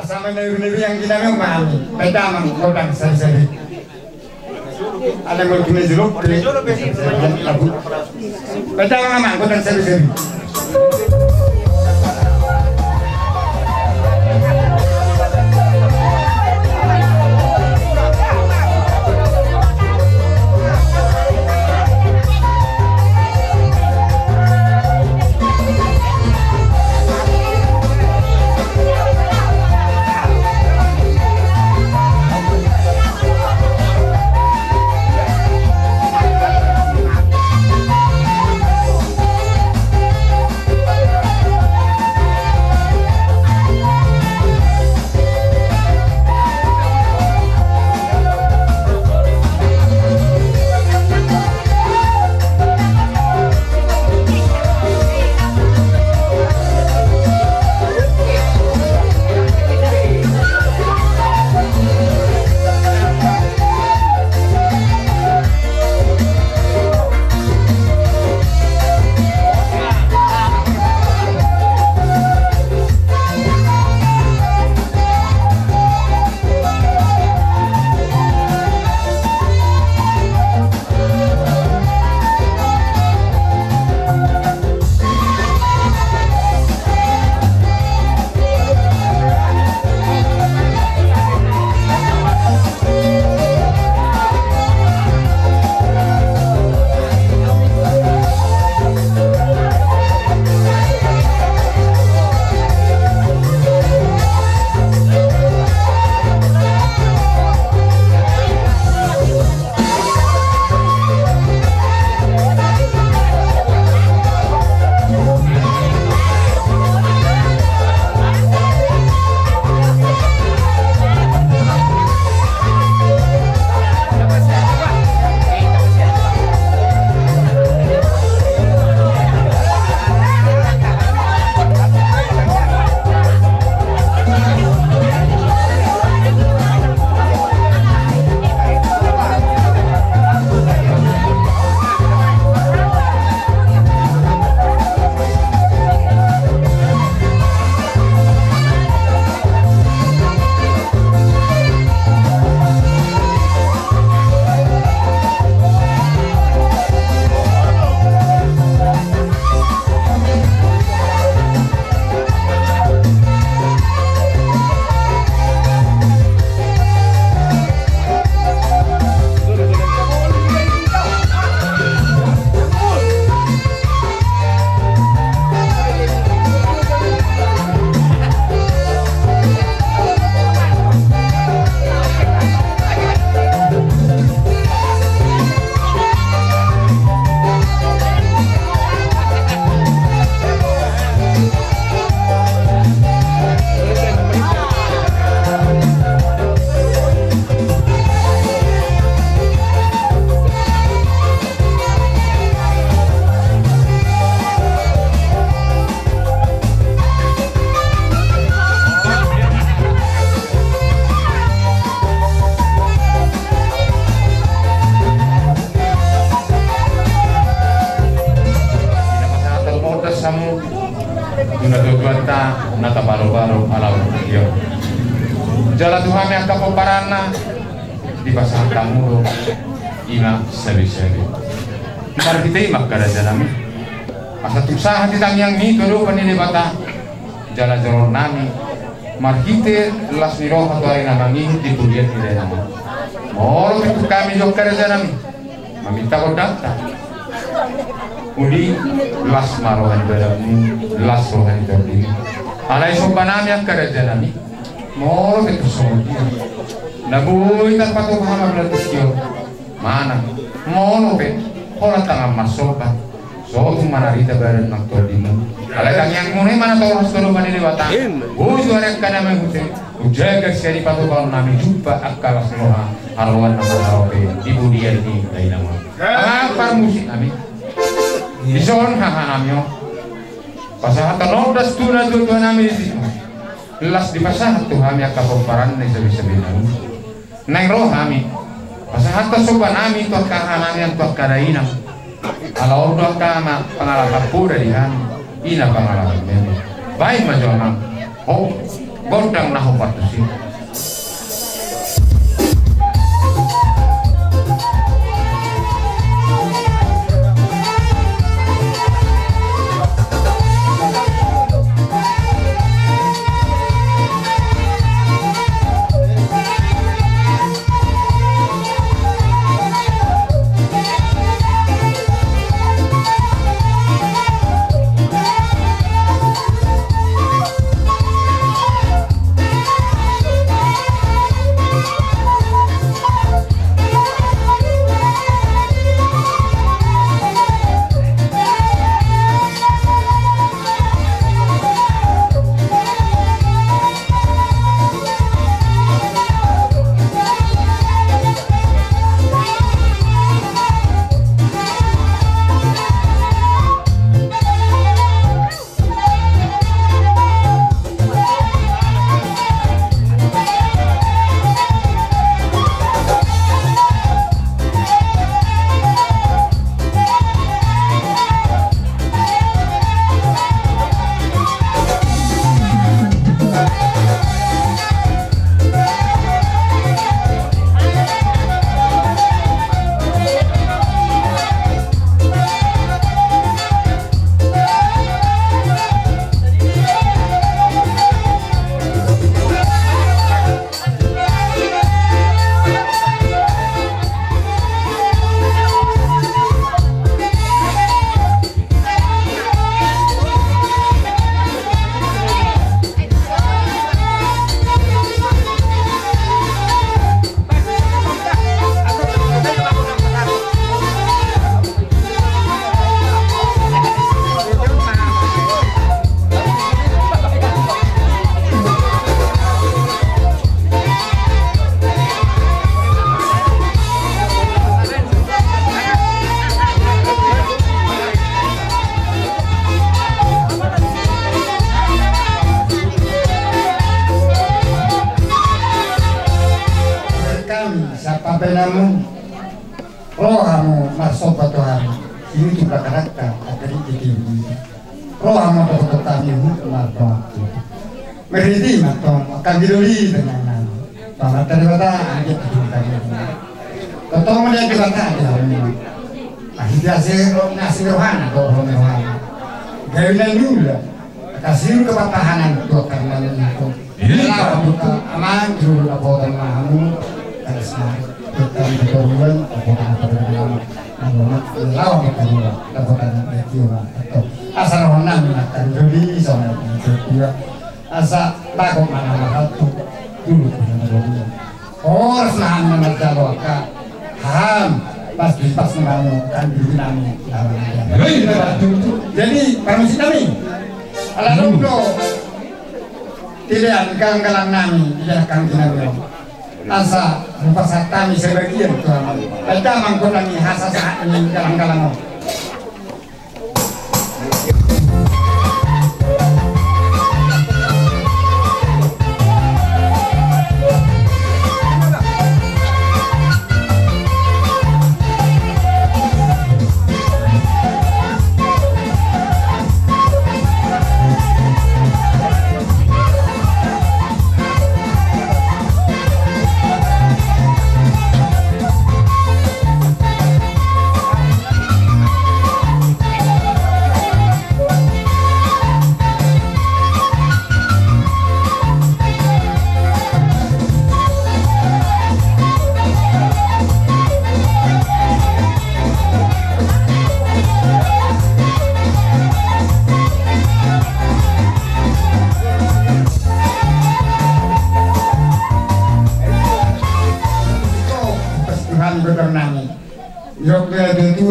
Asama negeri yang kita memang pedang kodang seri-seri. Ada mulkina jeruk, pedang memang kodang seri-seri. nata baru-baru alau yo jala Tuhan yang kapoparana di pasang tamu ina sebi-sebi mari kita imak kada jalan asa tusaha titang yang ni dulu panini bata jala joror nami mari kita las niro atau hari nangi di kuliah di dalam moro itu kami jok kada jalan meminta kodata uli las marohan badamu las rohan terdiri alai sopanami yang kada jalan moro itu semua nabuy tanpa tu paham berarti skill mana moro pe orang tengah masuk kan so tu mana rita barat maktor dimu alai kang yang mulai mana tahu harus turun mana dewata ujuan kada mengute ujaga seri patu kalau nami jumpa akal semua haruan nama harope ibu dia ini dari nama apa musik nami ison haha namyo pasahat nodas tu na tu nami las di pasahat tu kami akapomparan na sabi-sabi nami nang roh kami pasahat ta soba nami tu kahanan yang tu kadainam alaw do kama pangalaman pura di kami ina pangalaman nami baik majo mang oh gondang naho partusin. namun rohamu masuk ke Tuhan ini juga karakter dari itu rohamu berkata ini matang meridi matang akan diduli dengan nama bahwa ternyata anjir dihutangnya ketemu dia dibata aja akhirnya ngasih rohana atau rohana gaya dulu kasih kepatahanan dua karena itu inilah buka aman dulu laporan mahamu karena kita berkorban laporan lawan kita laporan itu atau asal rohana akan jadi sama itu dia asa takut mana mahal tuh dulu dulu harus nahan menerjaloka ham pas mengamu kan dinami jadi permisi kami ala nunggu tidak kalang nami tidak kang dinami asa rupa kami sebagian tuhan kita mangkulangi hasa saat ini kalang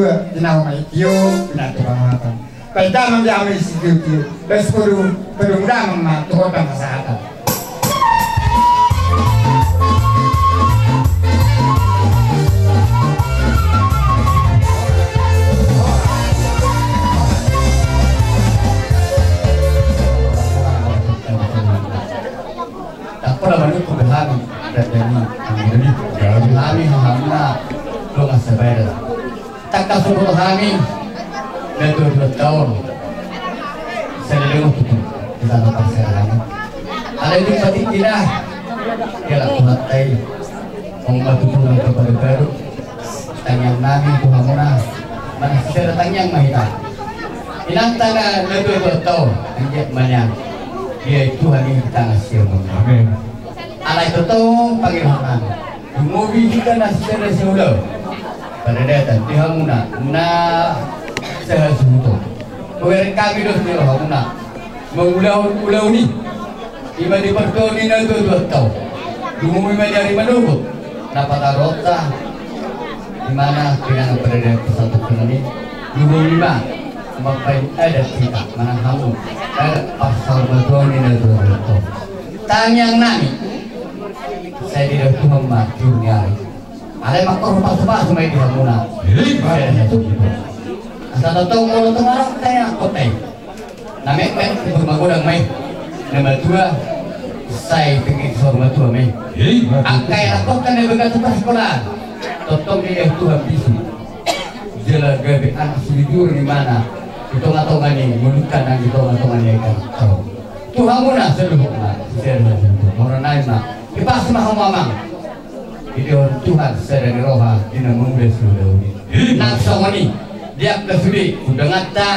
dua dinamai kio dinaturamatan. Kita menjamin situ terus perlu ramah tuhan kesehatan. Tak pernah banyak kebenaran dari kami hamna doa sebaya. Tak kasih kami dan 2 tahun saya lewat itu kita dapat saya lagi Ada itu patik kita kira kuatai membantu Tuhan kepada baru tanyang nabi Tuhan muna mana sudah tanyang mahita inang tanga ledo tau anjat manya dia Tuhan ini kita ngasih amin alai totong panggilan mobil kita nasi nasi ulo pada datang Tuhan muna na sesuatu kemarin kami dos ni roh muna mengulau ni ima di pertoni na dua tau dumumi dari menunggu dapat arota di mana dengan berada satu penani dumumi ma mapai ada kita mana kamu ada pasal pertoni na dua tau tanyang nami saya tidak Tuhan macur ni ada makor pas semai di hamuna asal tahu kalau tengarang saya kotai namek bermagodang mai nama tua saya pergi sorma tua mai angkai lakukan yang begitu pas sekolah totong dia Tuhan bisu jelas gabe anak selidur di mana itu nggak tahu ngani melukan yang itu nggak tahu ngani kan Tuhan muna seluruhnya seluruh orang lain mah kipas mah mamang itu Tuhan sedang roha di nama muda seluruh nak somoni dia kesudi udah ngata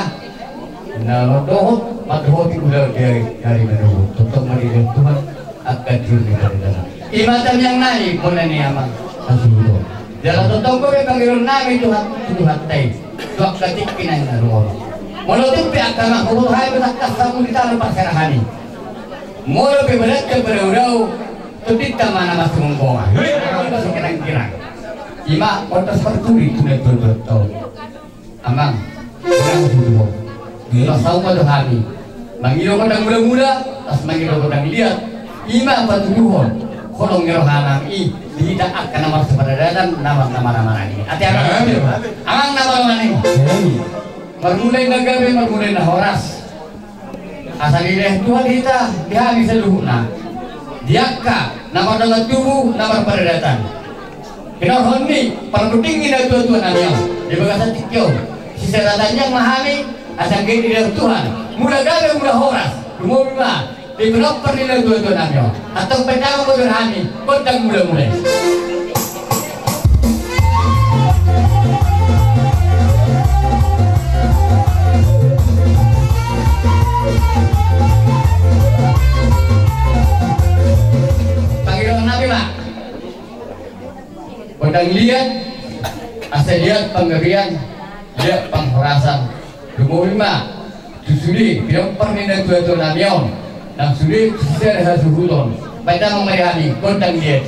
nah doh madhoti udah dari menunggu tutup mari Tuhan akan juri dari dalam imatan yang naik mulai ni aman asal jalan tutup kau panggil nabi Tuhan Tuhan tay tuak ketik pinang naruh mulut pihak kami kau hai berkat kamu di dalam pasarahani mulut berat keberudau tutik mana masuk mengkoma masuk kirang-kirang ima otak perturi tunai betul amang orang dulu kita tahu pada hari mangiro kadang muda-muda tas mangiro kadang lihat ima patuduhon kolong ngerohanang i tidak akan nama sepadatan nama ini hati-hati amang nama ini mermulai nagabe mermulai nahoras asal ini Tuhan kita dihari seluruhnya diaka nama dengan tubuh nama peradatan kena honi perkuting ini tuan-tuan namanya di bagasan tikyo sisa datanya mahami asal gini dari Tuhan mudah gagal mudah horas rumah di berapa nilai tuan-tuan namanya atau pertama berhani kontang mulai Kodang lihat, asal lihat penggerian, lihat pengharasan. Lumulima, susuli, bilang permintaan tuan-tuan namion, dan suli sisa hasil hutan. Pada memerihani, kodang lihat.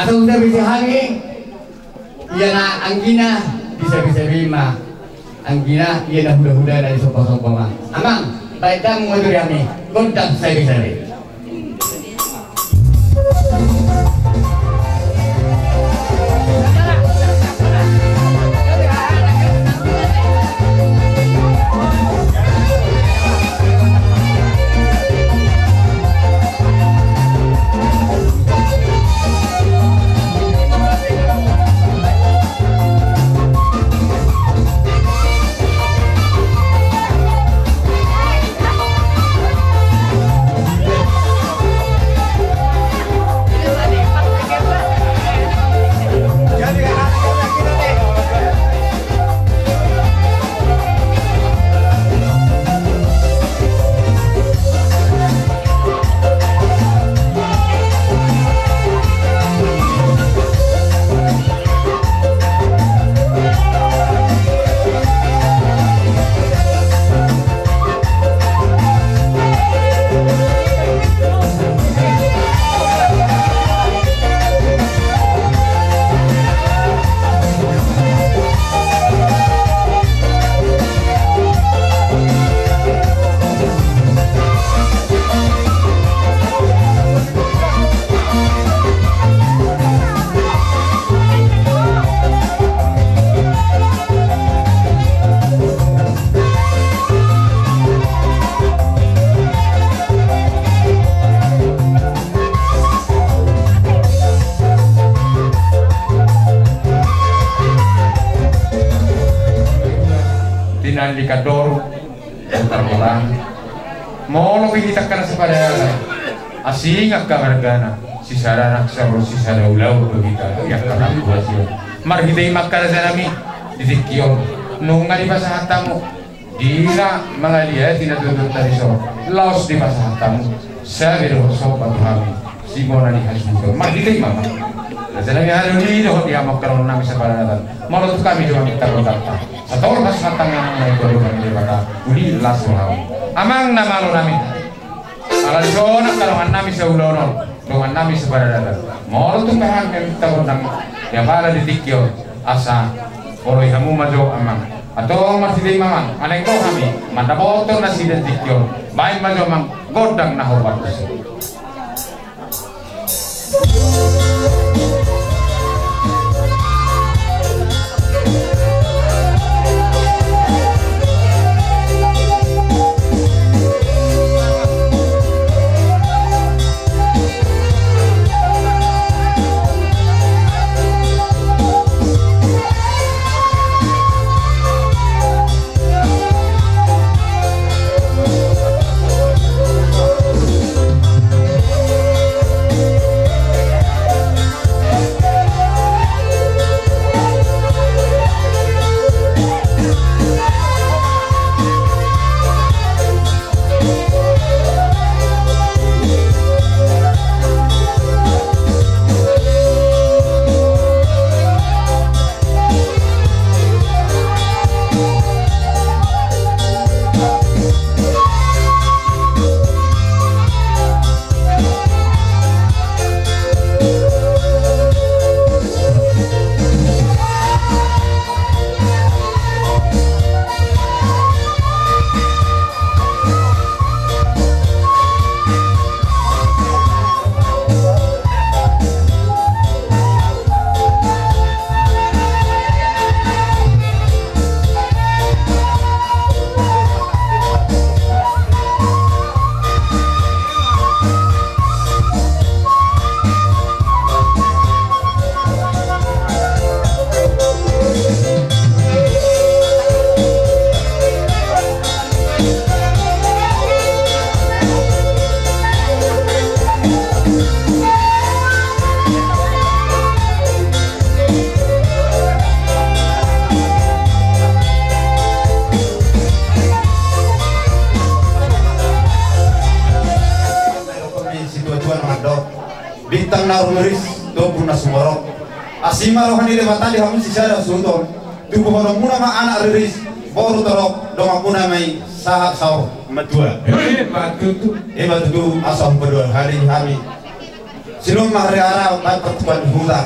atau udah bisa hangi iya na anggina bisa bima anggina iya na huda dari sopo-sopo mah amang baik dah mengatur kami kontak saya bisa Indikator terpulang mau lebih ditakkan sepada asing agak hargana sisara naksar sisara ulau begitu yang kena kuasio mari kita makan sanami ditikio nunga di pasah tamu dina mengalia tidak tutup tadi so laos di pasah tamu saya bero sobat kami simona di hasbuto mari kita mama Jadi hari ini doh dia makan nami sebarang malu tu kami doang kita berkata atau lepas matang yang naik baru kami daripada uli langsung amang nama lo nami ala di sana kalau nami seulono dengan nami sebarang malu tu kahang yang kita berundang yang pada di tikio asa oleh kamu maju amang atau masih di mamang aneh kau kami manda botol nasi dan tikio baik maju amang godang nahobat bintang narumeris do puna sumorok asima rohan di mata di hamun sisara sultan tubuh orang muna ma anak riris baru torok do puna mai sahak saw matua batu tu asam pedul hari kami silong mahari ara ay pertuan huda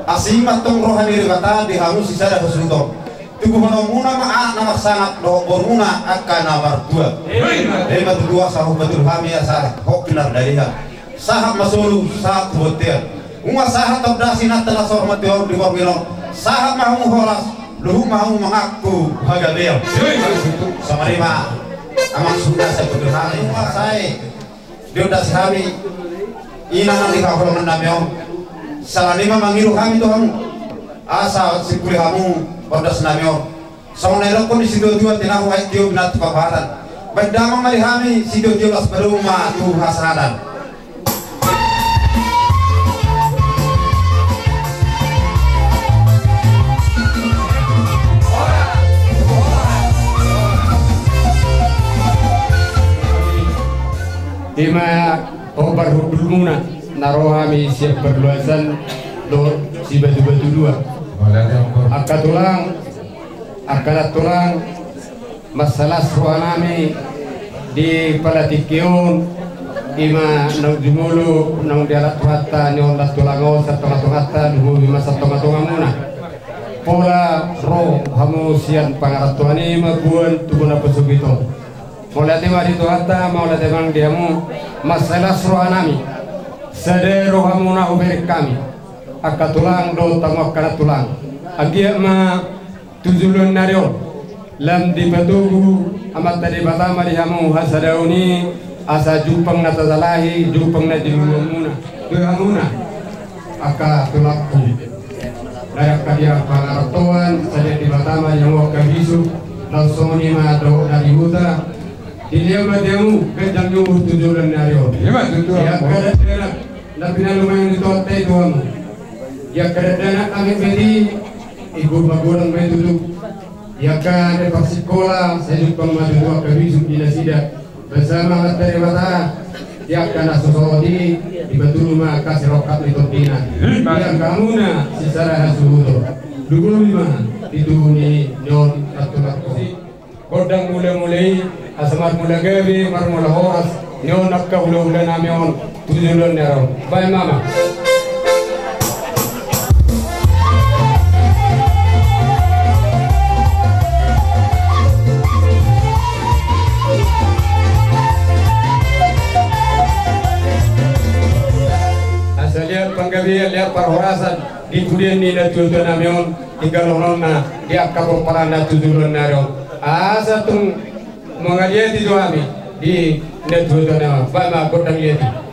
asimat tong rohani ribata di hamu sisara kesunto tubuh muna ma nama sangat do bormuna akan nomor 2 dari batu 2 sahu betul kami asa hok benar dari ha sahab masulu sahab hotel umma sahab tabdasi nat telah hormati or di bormilong sahab mahu horas luhu mahu mengaku hagadel sama rima amang sudah saya betul hari umma saya dia udah sahabi ina nanti kau menamyo salanima mangiru kami tuh asa sikuli kamu pada senamyo sama nero pun di situ dua tinah white dio binat paparan berdamang mari kami situ dio las berumah tuh hasadan Ima obar hudul muna narohami siap berluasan do si batu-batu 2 akalat tulang masalah suanami di palatikion ima nang dimulu nang dialat tuhata nyolat tulango satong tuhata duhu bima satong muna pola roh hamu sian pangaratuani mabuan tubuna pesugito mulai temari tuhata mulai temang diamu masalah suanami sade roh hamu na uberik kami akatulang do tamok kana tulang agia ma tujulun naryo lam di batugu amat tadi batama di hamu hasadauni asa jupang natazalahi jupang na dimuna tuhamuna aka tulakku layak kadia pangaratoan saja di batama yang waka bisu langsung ni ma do dari huta dilia madiamu kejang yuhu tujulun naryo ya kada labina lumayan ditote tuamu ya kadang kami bedi ibu bagulang main duduk ya kan ada sekolah saya juga maju kami sudah tidak bersama materi mata ya kan asosodi di batu rumah kasih rokat di topina yang kamu na secara hasudo dulu lima itu ni nyon atau kodang mulai asamat mulai gabi marmula horas nyon nak kau mulai namion tujuan nero bye mama panggabi lihat perhorasan di kemudian ni na tujuan namion tinggal orang na dia kapal parana tujuan naro asa tung mengalir di kami di na tujuan naro bama kodang lihat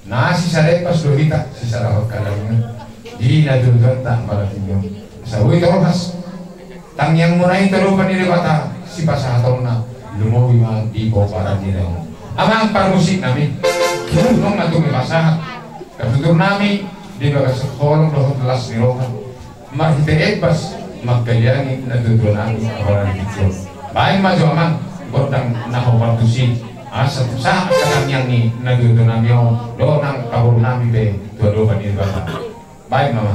nasi sarepas do kita si sarahot kalangnya di nadudot tak malatinyo sa uwi torokas tang yang munay talupan ni bata si pasahatong na lumawi man ibo para nila amang parmusik namin kinunong na itong ipasahat katutur namin di ba sa kolong doon telas ni Rohan mahiteek pas magkalyangi nadudot namin orang dito baik maju amang bodang nahopartusi asa sa katanyang ni nadudot namin doon ang kabur namin be tuwa-tuwa ni bata baik mama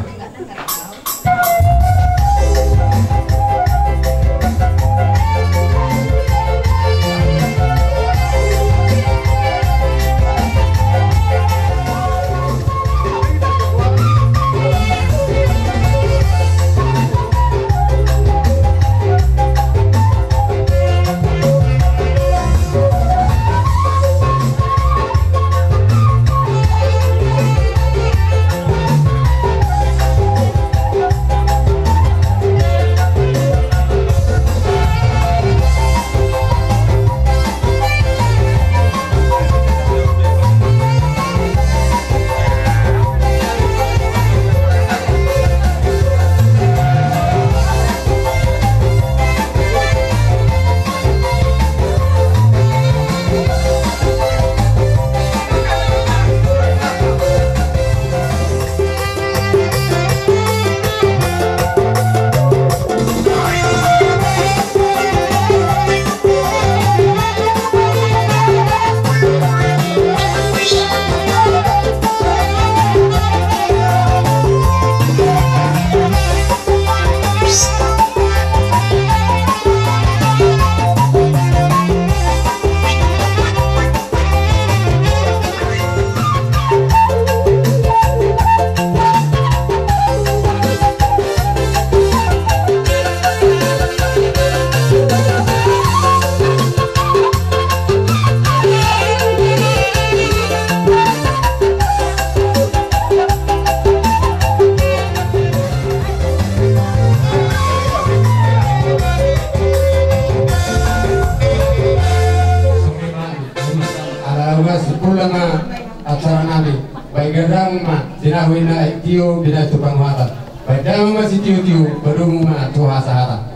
acara nabi baik gadang ma sinawina tio bina tukang hata baik gadang ma si tio berungu ma tuha sahara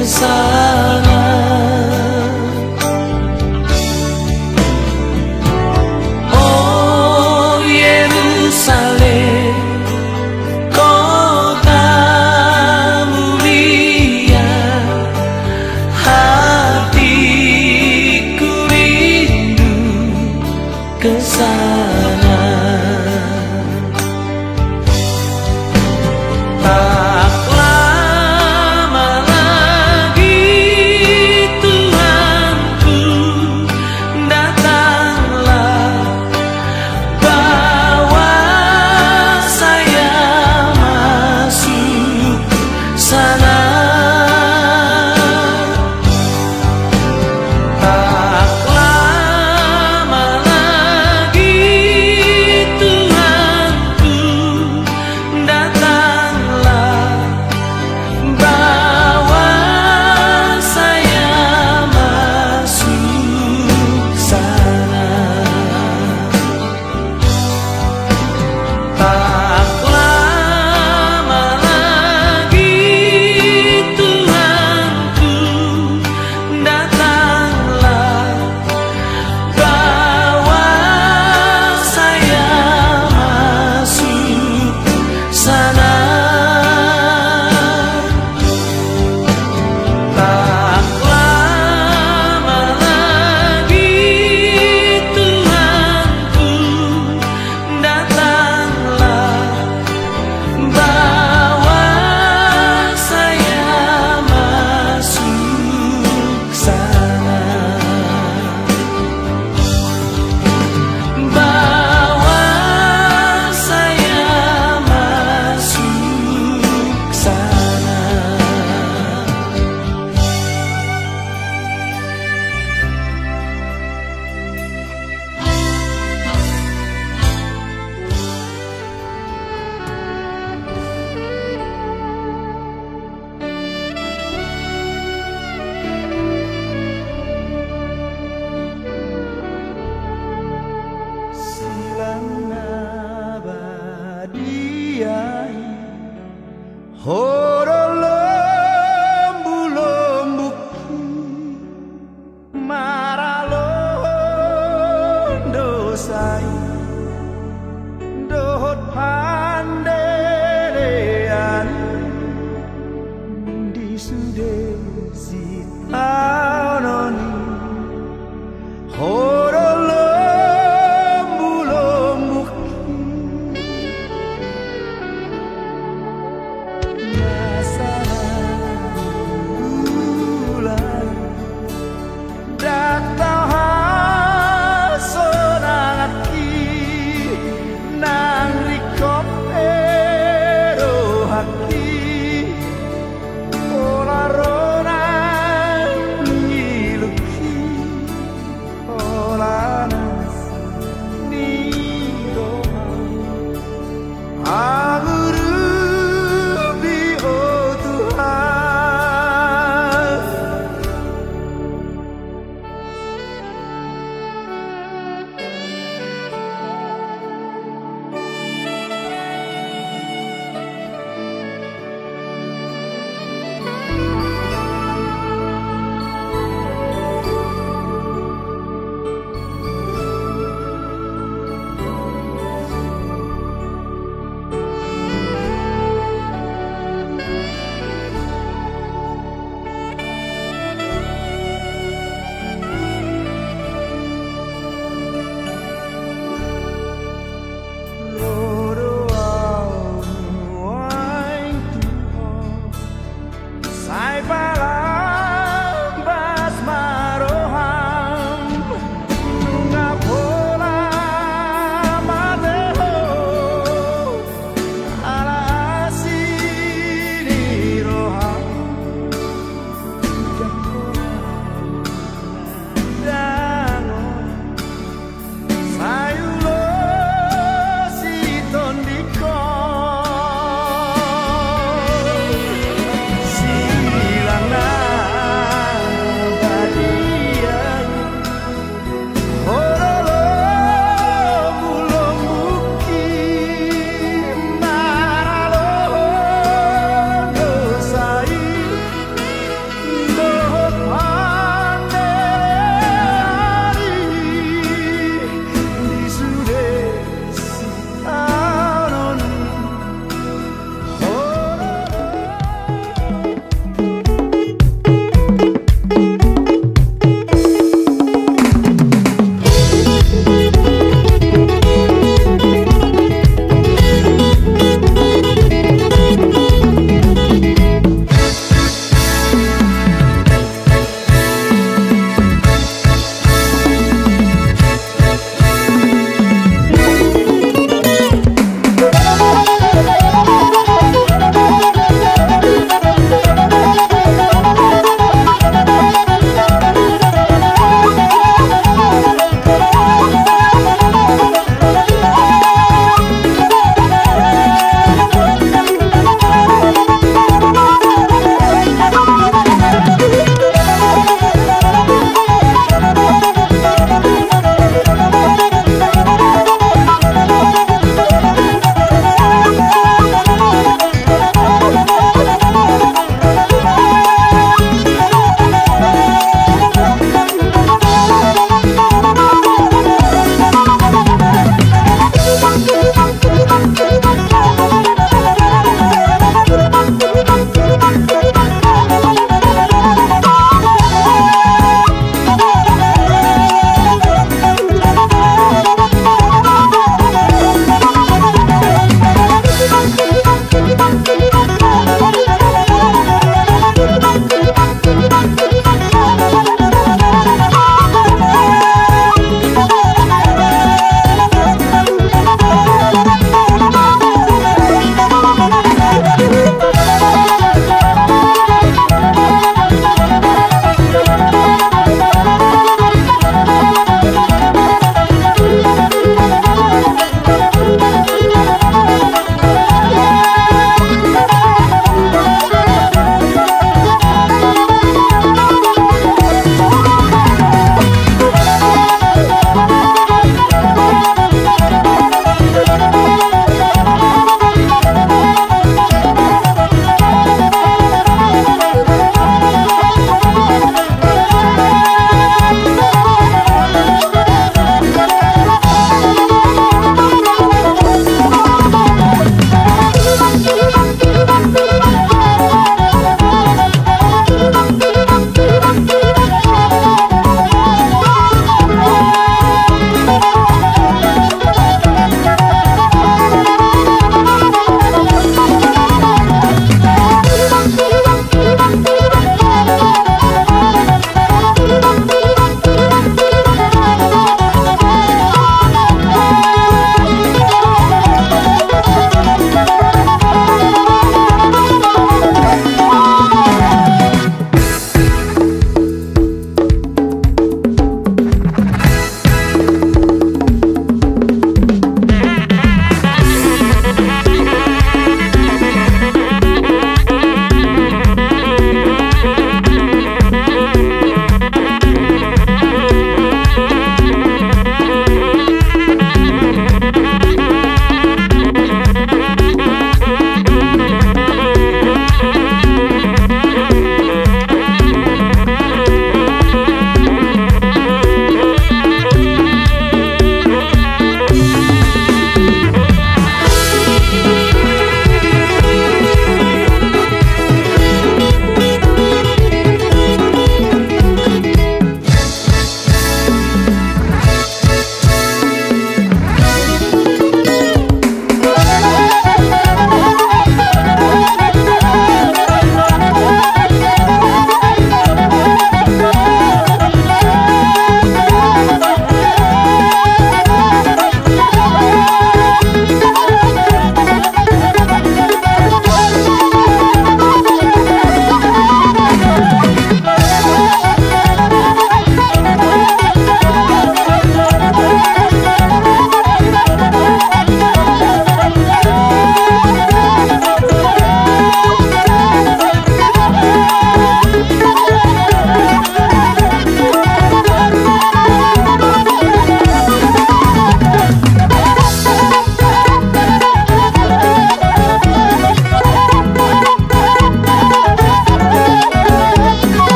kesana. Oh Yerusalem, kota mulia, hatiku rindu kesana.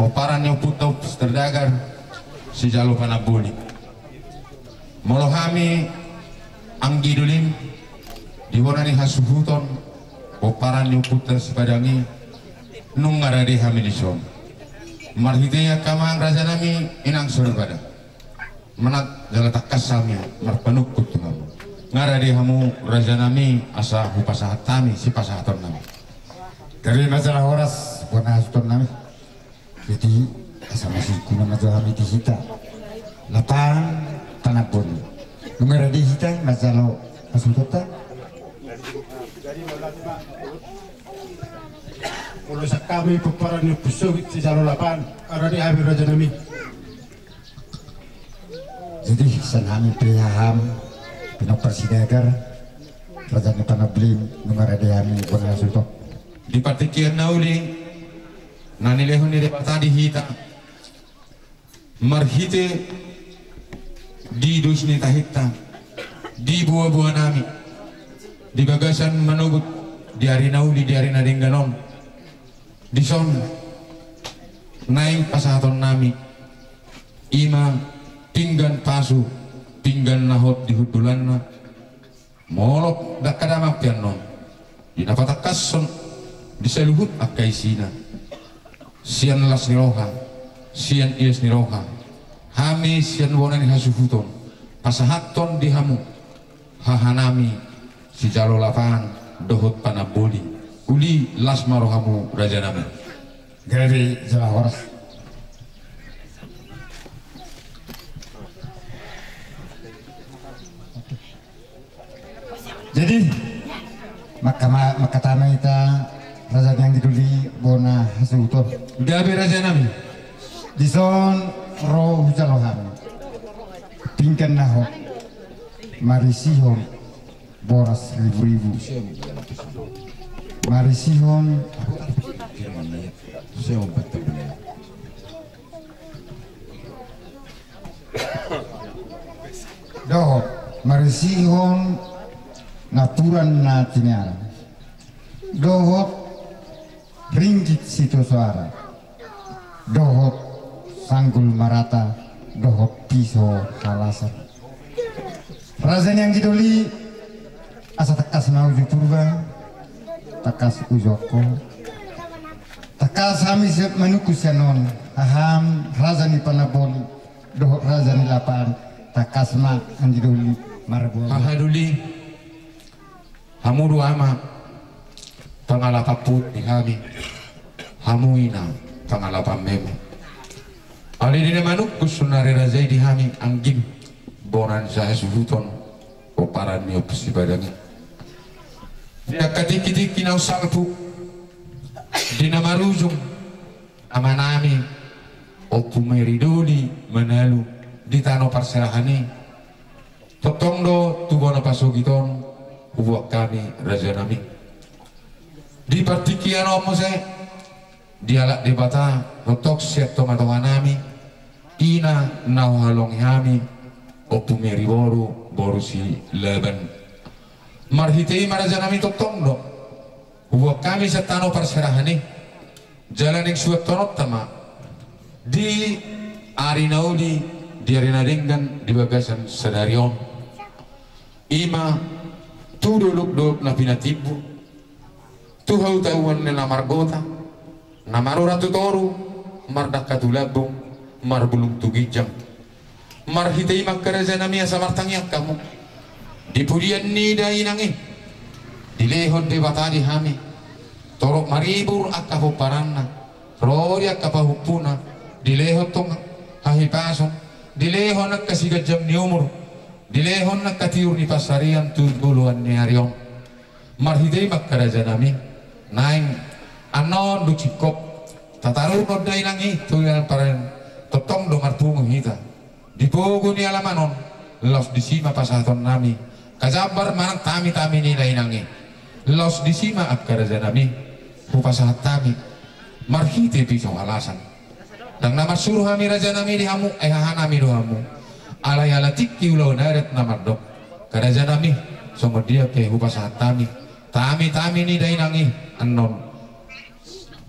Oparan yang putau terdagar si jalo panabuli. Molohami anggi dulim diwarnani hasuhuton. Oparan yang putar sepadangi nungaradi hamidison. Marhitenya kamang raja nami inang surpada. Menat jala takas sami marpanuk kutuham. Ngaradi hamu raja nami asa hupasahat kami si pasahaton nami. Dari masalah horas buana hasuton nami. Jadi sama si kuna masalah hami disita. Lapang tanah pun. Nungaradi hita masalah hasutota. Kalau kami peperan yang busuk di jalur lapan ada di habis raja nami. Jadi senami priham pinok persidagar raja ni panablim nungaradi hami buana hasutot. Di partikian nauli nanilehon ni tadi hita marhite di dusni tahita di buah-buah nami di bagasan menubut di hari nauli di hari nadingganon di son naik pasahaton nami ima pinggan pasu pinggan nahot di hudulanna molok dak kadamak piannon di napatakason di seluhut akai sina sian las niroha sian ies niroha hami sian wonan hasuhuton pasahaton di hamu hahanami si jalo lapangan dohot panaboli uli las marohamu raja nami Dari jalan horas. Jadi maka tanah kita raja yang diduli bona hasuhuton. gabe raja nami Di son roh jalohan tingkan nahok marisihon boras ribu-ribu marisihon dohot marisihon naturan natinya dohot ringgit situ suara dohot sanggul marata dohot pisau halasan razen yang didoli asa tekas nauju purba tekas ujoko tekas hami menukus yanon aham razani panaboli dohot razani lapan tekas ma anjidoli marbo hahaduli hamu duama pangalapaput di hami hamuina pangalapam memo ali dina manuk kusunari razai di hami anggim bonan saya suhuton oparan niop si badangi dia katik-kitik kinau salpu dina marujung amanami opu meridoli menalu di tano parserahani totongdo tubono pasugiton ubuak kami raja nami di partikian omo se dialak di bata notok siap tomatonganami ina nau halong hami opu meri boru si leban marhitei maraja nami totong do ubuak kami setano perserahani jalan yang suat tonot tama di arinaudi di arina denggan di bagasan sedarion ima tu duluk na pinatibu tu hau tauan na margota na maruratu toru mardakatulabung marbulung tugijam marhitei makkaraja nami asa martangyak kamu di pudian ni dainangi di lehon de batadi hami torok maribur akahu paranna rori akapahupuna di lehon tong hahipason di lehon akasigajam ni umur di lehon nakatiur ni pasarian tubuluan ni arion marhitei makkaraja nami naing anon du cikop tataru no dainangi tuyan paren totong do martungu hita di pogo ni alamanon los di sima pasaton nami kajabar manang tami ni dainangi los di sima akkaraja nami upasahat tami marhite pisau alasan dan nama suruh hami raja nami di hamu hahanami do hamu alay alatik kiulau naret namardok karaja nami songo dia ke upasahat tami ni dainangi anon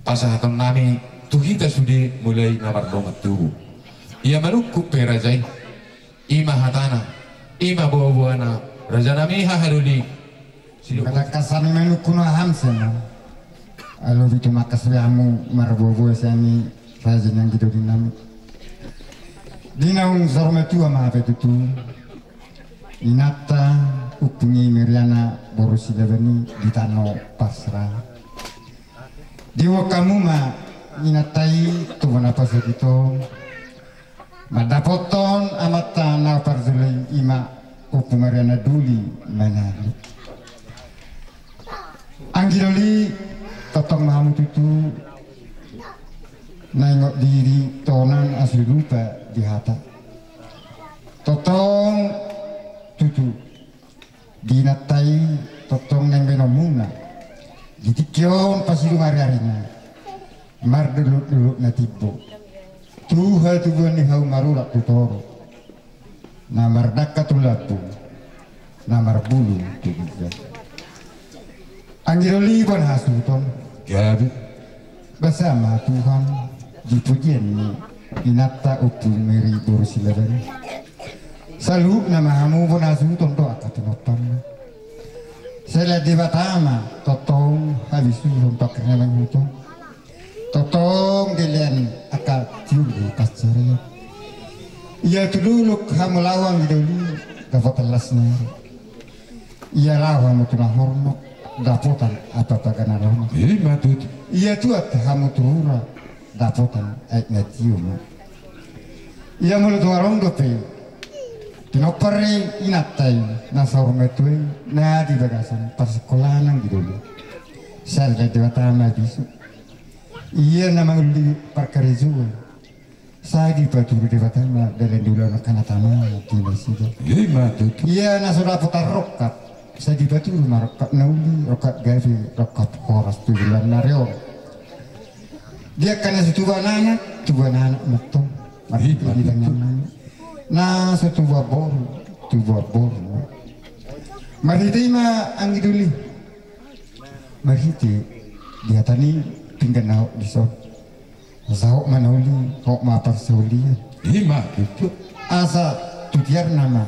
pasahaton nami Tuhita sudah mulai nawar domat tubuh. Ia merukup perajai. Ima hatana, ima buah-buahna. Raja nami harudi. Kata kasami menukuna hamsena. Alo itu makas riamu marbuah-buah sami raja yang gitu dinami. Dinaung sormetua maaf itu tu. Inata upungi Miriana borusi lebeni ditano pasrah. Diwa kamu ma inatai tuan apa segitu. Madapoton amata na parzulai ima upung Miriana duli manali. Anggiroli totong mahamut itu nengok diri tonan asli lupa di hata. Totong tutu dinatai totong neng benomuna ditikyon pasti lumari-harinya mar dulu na tibo tuha tubuhan ni hau marurak tutoro namar daka tulatu namar bulu tubuhan anggiroli pun hasuton Gabi. bersama Tuhan dipujian ni inata upung meri borusilaban selalu nama hamu pun hasuton doa katinopan saya di Batama totong habis untuk kenyaman itu totong gilian akal tiuri pasarnya ia dulu kamu lawang dulu dapat telasnya ia lawang itu hormat dapotan apa pagana hormat Matut. ia tuat kamu turura dapotan ngatium ia mulut warung dope tinopare inatai nasa hormatui na di bagasan pas sekolah nang dulu saya di Batama bisu iya namang di parkarizu saya di batu di Batama dari dulu anak tanah di Mesida Matut. iya nasa dapotan rokat saya di batu rumah rokat nauli rokat gavi rokat horas tu bulan Mario dia karena setubuh anak matong mari di tangan nah setubuh boru mari terima anggi dulu mari dia tani tinggal naik di so sahok manauli hok mapar sauli Matut. asa tujar nama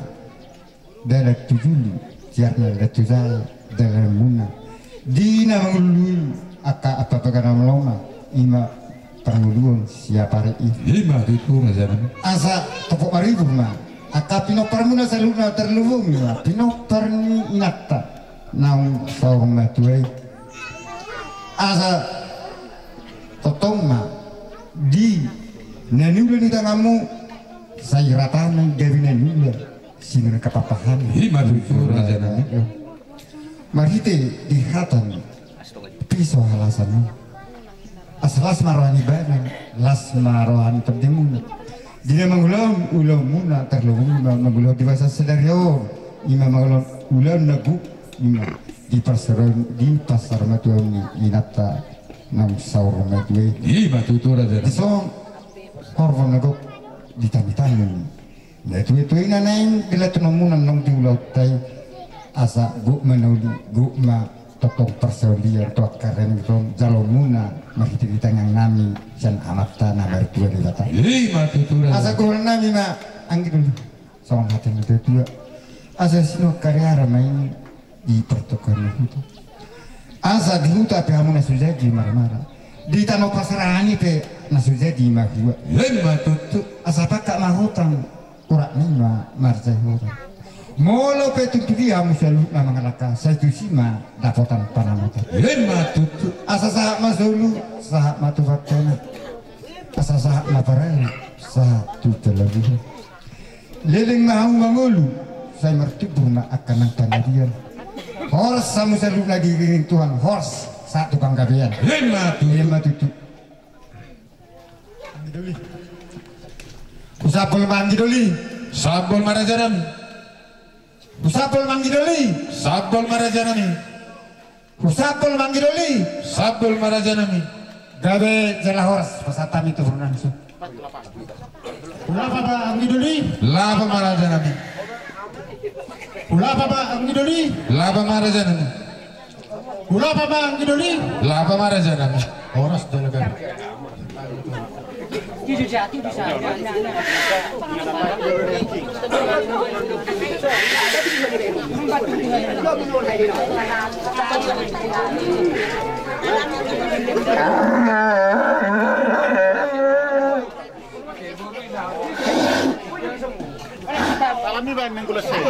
dalam tujuli tiarna letuzal dalam muna dina mengului apa perkara meloma ima panguluan siapa hari Matut raja nami. asa topok maribu ma aka pinopar muna saluna terlubung ma pinopar ni inata naung sawang matuai asa totong ma di nanula ni tangamu saya ratana gawi nanula sinur kapapahan Matut raja nami. marite di hatan pisau halasan aslas marohani badan las marohani terdemun dia mengulang muna terlubung mengulang di bahasa sedario ima mengulang ulang nagu ima di pasar matuami inata nam saur matue Matut raja nami. so korban nagu ditami-tami nah itu ina neng dilatun nong diulau tai asa guk menauli guk ma totong persaulian tok karen itu jalomuna masih di tangan nami dan amata nama dua di batang Matut raja. asa kurang nami ma anggi dulu soal hati itu dua asa sino karya main di pertukaran itu asa di hutan pe hamu nasu jadi marah-marah di tanah pasarani pe nasu jadi mahua Matut. asa pakak mahutan urak nima marjai hutan molo pe tutuki hamu selalu nama ngalaka saya tu sima dapotan panamata Matut. asa sahak masulu sahak matu fatena asa sahak maparai sahak tu terlebih leleng mahau mangulu saya mertibur ma akan nang tanadian hors samu selalu lagi ring Tuhan hors saat tukang gabian Matut. usapul manggi doli Sabol maraja nami. usapul manggi doli Sabol maraja nami. usapul manggi doli Sabol maraja nami. gabe jela hors pasatami tu langsung ulapa ba anggi doli Lapa maraja nami. ulapa ba anggi doli Lapa maraja nami. ulapa ba anggi doli Lapa maraja nami. horas dalaga Alami ba yang kulit saya?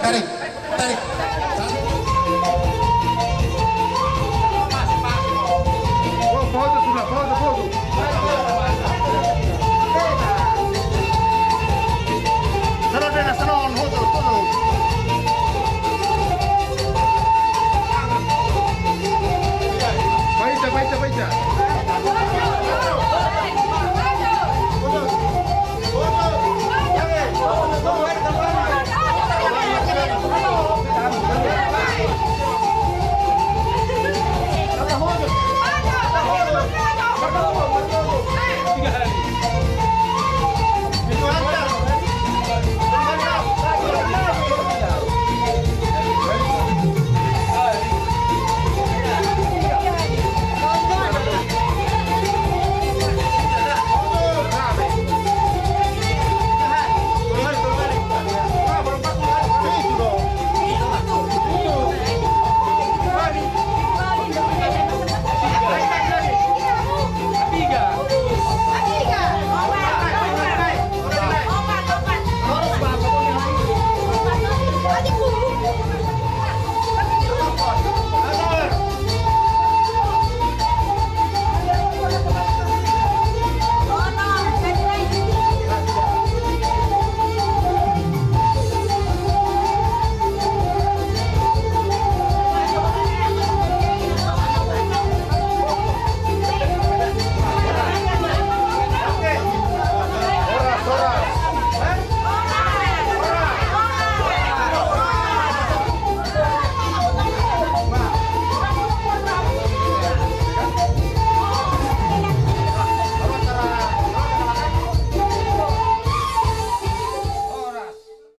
Tarik.